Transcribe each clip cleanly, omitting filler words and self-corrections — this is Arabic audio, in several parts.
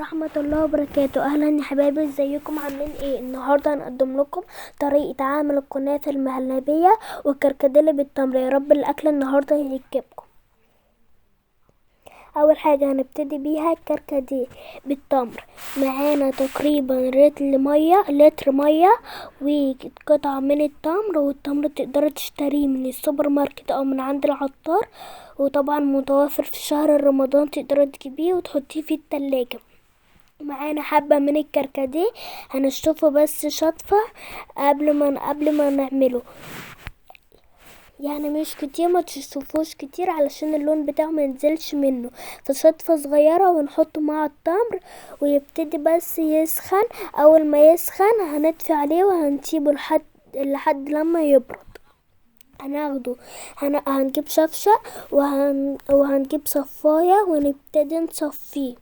ورحمة الله وبركاته. اهلا يا حبايبي، ازيكم عاملين ايه؟ النهارده هنقدم لكم طريقة عمل الكنافة المهلبية والكركديه بالتمر. يا رب الاكل النهارده يعجبكم. اول حاجة هنبتدي بيها الكركديه بالتمر. معانا تقريبا لتر مية وقطعة من التمر، والتمر تقدر تشتريه من السوبر ماركت او من عند العطار، وطبعا متوفر في شهر رمضان. تقدر تجيبيه وتحطيه في التلاجة. معانا حبة من الكركديه هنشطفه بس شطفة قبل ما نعمله، يعني مش كتير، ما تشطفوش كتير علشان اللون بتاعه ما ينزلش منه، فشطفة صغيرة ونحطه مع التمر ويبتدي بس يسخن. اول ما يسخن هنطفي عليه وهنسيبه لحد لما يبرد. هناخده هنجيب شفشة وهنجيب صفاية ونبتدي نصفيه.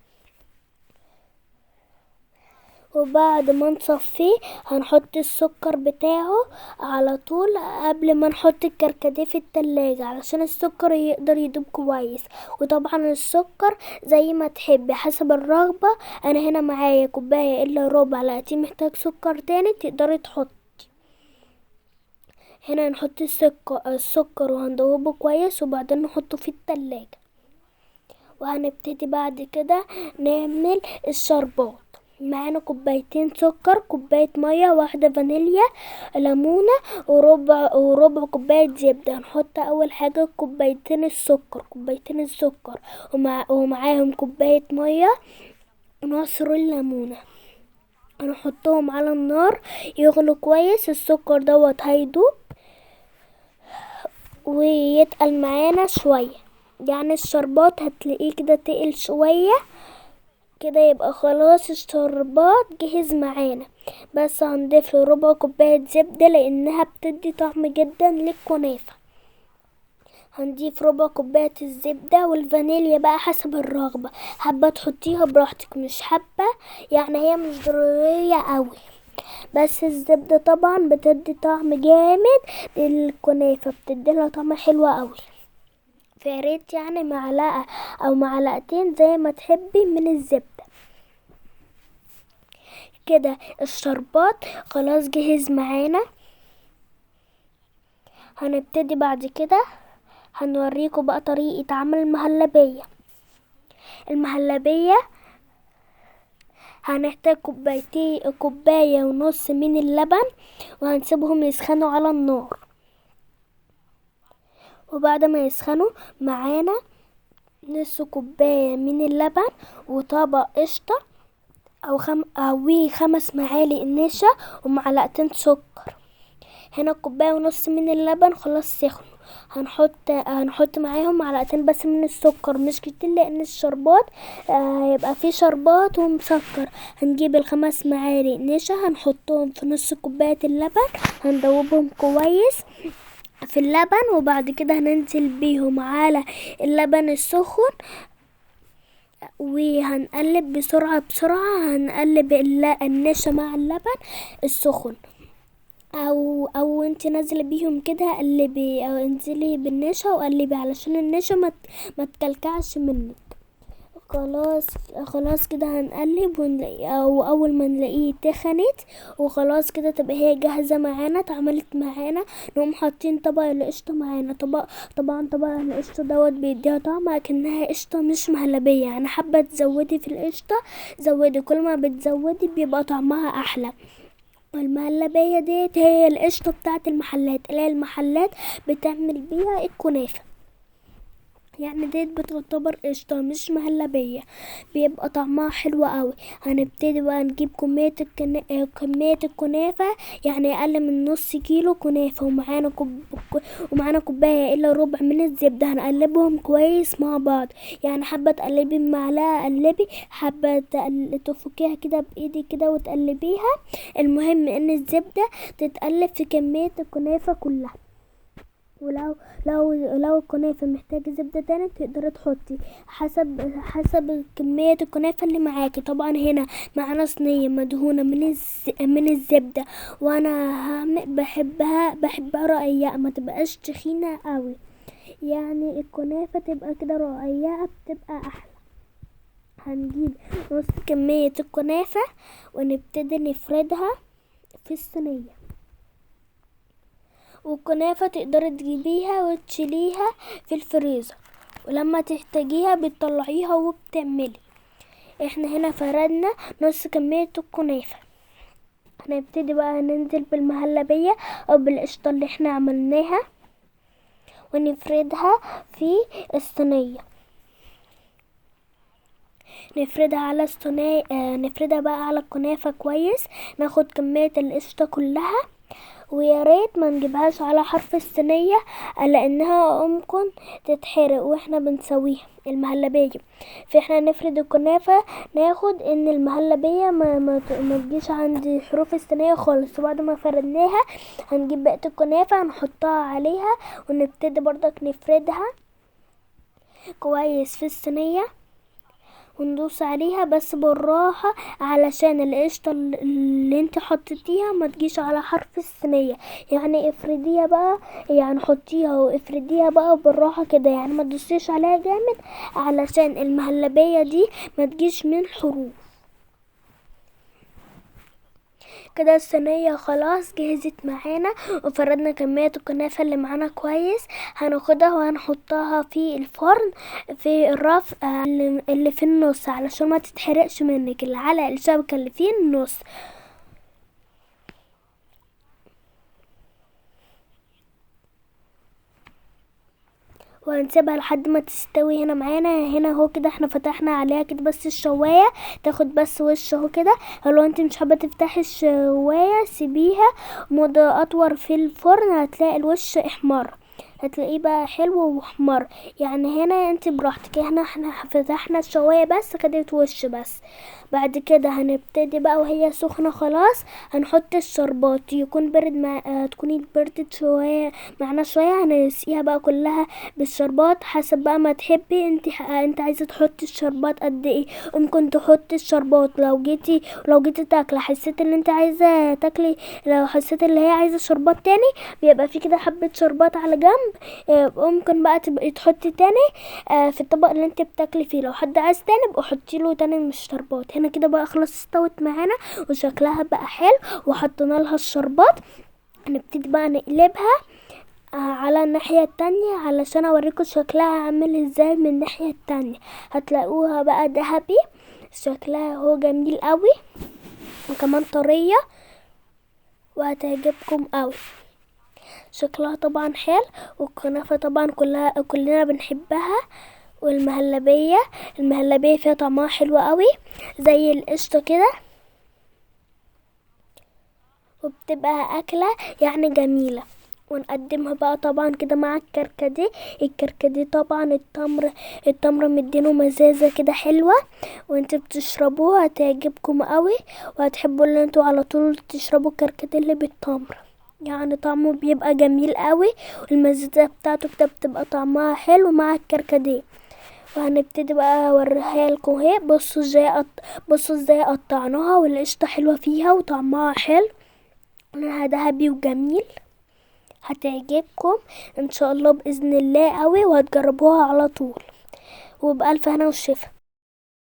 وبعد ما نصفيه هنحط السكر بتاعه على طول قبل ما نحط الكركديه في التلاجة علشان السكر يقدر يدوب كويس. وطبعا السكر زي ما تحبي حسب الرغبة. انا هنا معايا كوباية الا ربع، لقيتيه محتاج سكر تاني تقدري تحطي. هنا نحط السكر وهندوبه كويس وبعدين نحطه في التلاجة. وهنبتدي بعد كده نعمل الشربات. معانا كوبايتين سكر، كوباية مية، واحدة فانيليا، ليمونة، وربع كوباية زبدة. هنحط اول حاجة كوبايتين السكر ومعاهم كوباية مية ونعصر الليمونة. هنحطهم على النار يغلوا كويس. السكر دوت هيدوب ويتقل معانا شوية، يعني الشربات هتلاقيه كده تقل شوية كده. يبقى خلاص الشربات جهز معانا. بس هنضيف له ربع كوباية زبدة لانها بتدي طعم جدا للكنافة. هنضيف ربع كوباية الزبدة والفانيليا بقى حسب الرغبة، حابة تحطيها براحتك، مش حابة يعني هي مش ضرورية قوي. بس الزبدة طبعا بتدي طعم جامد للكنافة، بتديلها طعم حلو قوي. فياريت يعني معلقة او معلقتين زي ما تحبي من الزبدة. كده الشربات خلاص جهز معانا. هنبتدي بعد كده هنوريكم بقى طريقة عمل المهلبية. هنحتاج كوباية ونص من اللبن وهنسيبهم يسخنوا على النار. وبعد ما يسخنوا معانا نص كوباية من اللبن وطبق قشطة او 5 معالق نشا ومعلقتين سكر. هنا كوباية ونص من اللبن خلاص سخنوا. هنحط معاهم معلقتين بس من السكر، مش كتير لان الشربات هيبقى فيه شربات ومسكر. هنجيب 5 معالق نشا هنحطهم في نص كوباية اللبن، هندوبهم كويس في اللبن. وبعد كده هننزل بيهم على اللبن السخن وهنقلب بسرعة. هنقلب النشا مع اللبن السخن، او انت نازله بيهم كده قلبي، او انزلي بالنشا وقلبي علشان النشا ما تكلكعش منك. خلاص كده هنقلب ونلاقي، او اول ما نلاقيه تخنت وخلاص كده تبقى هي جاهزه معانا، اتعملت معانا. نقوم حاطين طبق القشطه معانا. طبعا طبق القشطه دوت بيديها طعم اكنها قشطه مش مهلبيه. يعني حابه تزودي في القشطه زودي، كل ما بتزودي بيبقى طعمها احلى. المهلبية ديت هي القشطة بتاعت المحلات، اللي هي المحلات بتعمل بيها الكنافة، يعني ديت بتعتبر قشطة مش مهلبية، بيبقى طعمها حلو قوي. هنبتدي بقى نجيب كمية الكنافة، يعني اقل من نص كيلو كنافة. ومعانا كوباية الا ربع من الزبدة. هنقلبهم كويس مع بعض، يعني حابة تقلبي بمعلقة قلبي، حابة تفكيها كده بايدي كده وتقلبيها. المهم ان الزبدة تتقلب في كمية الكنافة كلها. ولو الكنافة محتاجة زبدة تاني تقدري تحطي حسب كمية الكنافة اللي معاكي. طبعا هنا معانا صينية مدهونة من الزبدة، وانا بحبها رقيقة، ما تبقاش تخينة قوي، يعني الكنافة تبقى كده رقيقة بتبقى احلى. هنجيب نص كمية الكنافة ونبتدي نفردها في الصينية. والكنافة تقدري تجيبيها وتشيليها في الفريزر، ولما تحتاجيها بتطلعيها وبتعملي. احنا هنا فردنا نص كمية الكنافة. هنبتدي بقى ننزل بالمهلبية او بالقشطة اللي احنا عملناها ونفردها في الصينية. نفردها على الصينية، نفردها بقى على الكنافة كويس. ناخد كمية القشطة كلها، ويا ريت ما نجيبهاش على حرف الصينية لانها ممكن تتحرق واحنا بنسويها المهلبية. فاحنا نفرد الكنافة، ناخد ان المهلبية ما تجيش عند حروف الصينية خالص. وبعد ما فردناها هنجيب بقية الكنافة هنحطها عليها ونبتدي برضك نفردها كويس في الصينية وندوس عليها بس بالراحة علشان القشطة اللي انت حطيتيها ما تجيش على حرف الصينية. يعني افرديها بقى، يعني حطيها وافرديها بقى بالراحة كده، يعني ما تدوسيش عليها جامد علشان المهلبية دي ما تجيش من حروف. كده الصينية خلاص جهزت معانا، وفردنا كمية الكنافة اللي معانا كويس. هناخدها وهنحطها في الفرن في الرف اللي في النص علشان ما تتحرقش منك، العلق الشبكة اللي في النص. وهنسيبها لحد ما تستوي هنا معانا. هنا اهو كده احنا فتحنا عليها كده بس الشواية تاخد بس وش اهو كده. لو انت مش حابة تفتحي الشواية سيبيها مدة اطول في الفرن، هتلاقي الوش احمر، هتلاقيه بقى حلو واحمر. يعني هنا انت براحتك، هنا احنا فتحنا الشواية بس خدت وش بس. بعد كده هنبتدي بقى وهي سخنة خلاص هنحط الشربات يكون برد تكوني بردت شوية معنا شوية. هنسقيها بقى كلها بالشربات حسب بقى ما تحبي انت عايزة تحطي الشربات قد ايه. ممكن تحطي الشربات لو جيتي تاكلي حسيت ان انت عايزة تاكلي، لو حسيت اللي هي عايزة شربات تاني بيبقى في كده حبة شربات على جنب. ممكن بقى تبقي تحطي تاني في الطبق اللي انت بتاكلي فيه. لو حد عايز تاني بقى حطي له تاني من الشربات. هنا كده بقى خلاص استوت معانا وشكلها بقى حلو وحطينا لها الشربات. هنبتدي بقى نقلبها على الناحية التانية علشان اوريكم شكلها عامل ازاي من الناحية التانية. هتلاقوها بقى ذهبي، شكلها هو جميل قوي وكمان طرية وهتعجبكم قوي. شكلها طبعا حلو، والكنافة طبعا كلنا بنحبها. المهلبية فيها طعمها حلو قوي زي القشطة كده، وبتبقى أكلة يعني جميلة. ونقدمها بقى طبعا كده مع الكركديه طبعا التمر مدينه مزازة كده حلوة، وانت بتشربوها هتعجبكم قوي وهتحبوا ان انتوا على طول تشربوا الكركديه اللي بالتمر. يعني طعمه بيبقى جميل قوي والمزازة بتاعته كده بتبقى طعمها حلو مع الكركديه. وهنبتدي بقى اوريها لكم اهي. بصوا ازاي قطعناها والقشطة حلوة فيها وطعمها حلو، لونها ذهبي وجميل. هتعجبكم ان شاء الله باذن الله قوي وهتجربوها على طول. وبألف هنا والشفا.